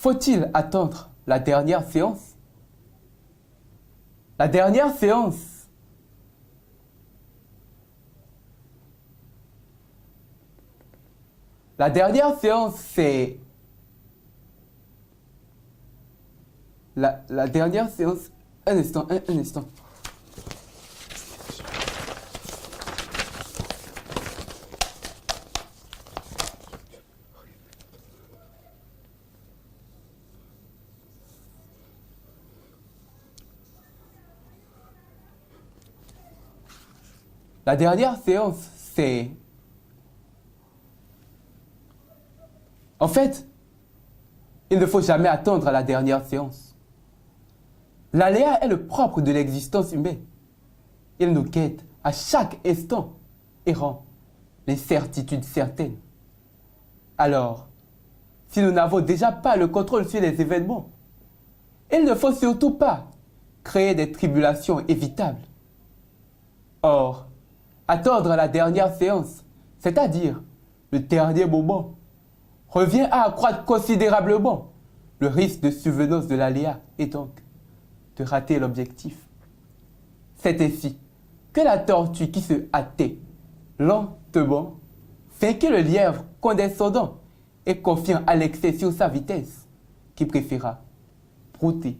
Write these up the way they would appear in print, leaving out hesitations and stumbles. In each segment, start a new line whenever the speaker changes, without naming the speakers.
Faut-il attendre la dernière séance? La dernière séance. La dernière séance, c'est... La dernière séance... Un instant, un instant. La dernière séance, c'est... En fait, il ne faut jamais attendre la dernière séance. L'aléa est le propre de l'existence humaine. Il nous guette à chaque instant et rend l'incertitude certaine. Alors, si nous n'avons déjà pas le contrôle sur les événements, il ne faut surtout pas créer des tribulations évitables. Or, attendre la dernière séance, c'est-à-dire le dernier moment, revient à accroître considérablement le risque de survenance de l'aléa et donc de rater l'objectif. C'est ainsi que la tortue qui se hâtait lentement vainquit le lièvre condescendant et confiant à l'excès sur sa vitesse, qui préféra brouter,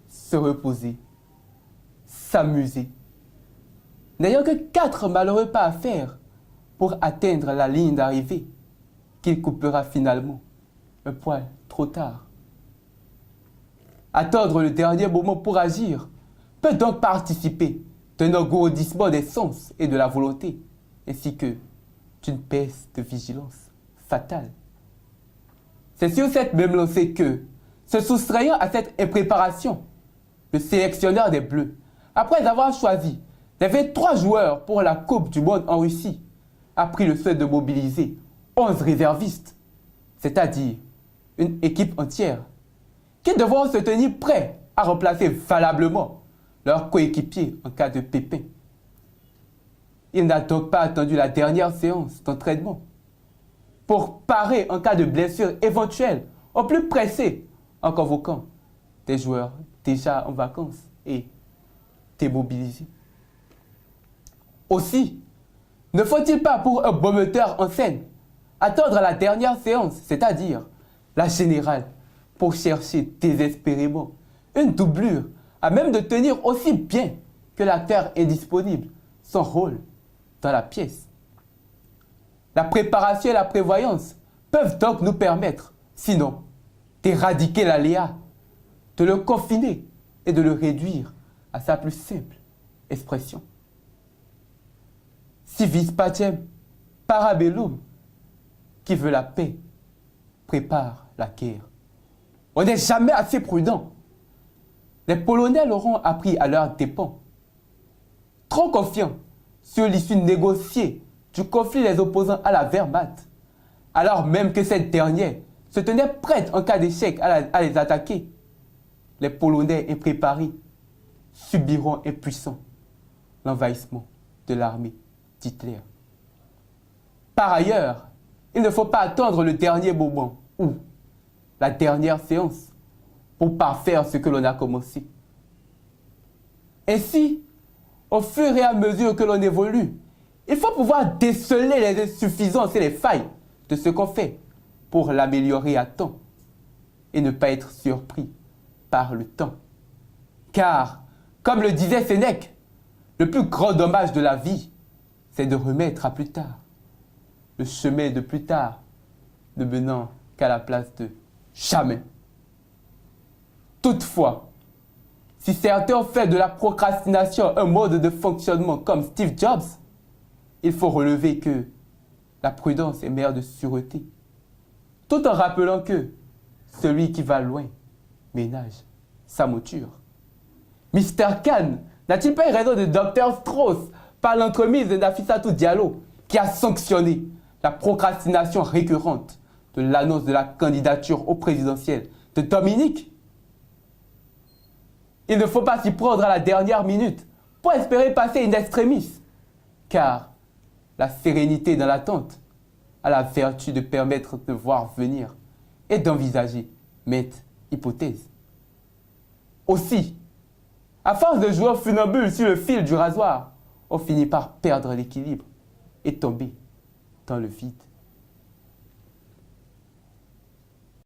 se reposer, s'amuser, n'ayant que 4 malheureux pas à faire pour atteindre la ligne d'arrivée, qu'il coupera finalement un poil trop tard. Attendre le dernier moment pour agir peut donc participer d'un engourdissement des sens et de la volonté, ainsi que d'une baisse de vigilance fatale. C'est sur cette même lancée que, se soustrayant à cette impréparation, le sélectionneur des Bleus, après avoir choisi les 23 joueurs pour la Coupe du Monde en Russie, a pris le soin de mobiliser 11 réservistes, c'est-à-dire une équipe entière, qui devront se tenir prêts à remplacer valablement leurs coéquipiers en cas de pépin. Il n'a donc pas attendu la dernière séance d'entraînement pour parer en cas de blessure éventuelle au plus pressé en convoquant des joueurs déjà en vacances et démobilisés. Aussi, ne faut-il pas pour un bon metteur en scène attendre la dernière séance, c'est-à-dire la générale, pour chercher désespérément une doublure à même de tenir aussi bien que l'acteur indisponible son rôle dans la pièce. La préparation et la prévoyance peuvent donc nous permettre, sinon, d'éradiquer l'aléa, de le confiner et de le réduire à sa plus simple expression. Si vis pacem, parabellum, qui veut la paix, prépare la guerre. On n'est jamais assez prudent. Les Polonais l'auront appris à leurs dépens. Trop confiants sur l'issue négociée du conflit les opposant à la Wehrmacht, alors même que cette dernière se tenait prête en cas d'échec à les attaquer, les Polonais impréparés subiront impuissants l'envahissement de l'armée d'Hitler. Par ailleurs, il ne faut pas attendre le dernier moment ou la dernière séance pour parfaire ce que l'on a commencé. Ainsi, au fur et à mesure que l'on évolue, il faut pouvoir déceler les insuffisances et les failles de ce qu'on fait pour l'améliorer à temps et ne pas être surpris par le temps. Car, comme le disait Sénèque, le plus grand dommage de la vie, c'est de remettre à plus tard. Le chemin de plus tard ne menant qu'à la place de jamais. Toutefois, si certains ont fait de la procrastination un mode de fonctionnement comme Steve Jobs, il faut relever que la prudence est mère de sûreté, tout en rappelant que celui qui va loin ménage sa mouture. Mr. Khan n'a-t-il pas eu raison de Dr. Strauss par l'entremise de Nafissatou Diallo qui a sanctionné la procrastination récurrente de l'annonce de la candidature au présidentiel de Dominique? Il ne faut pas s'y prendre à la dernière minute pour espérer passer in extremis, car la sérénité dans l'attente a la vertu de permettre de voir venir et d'envisager maintes hypothèses. Aussi, à force de jouer au funambule sur le fil du rasoir, on finit par perdre l'équilibre et tomber dans le vide.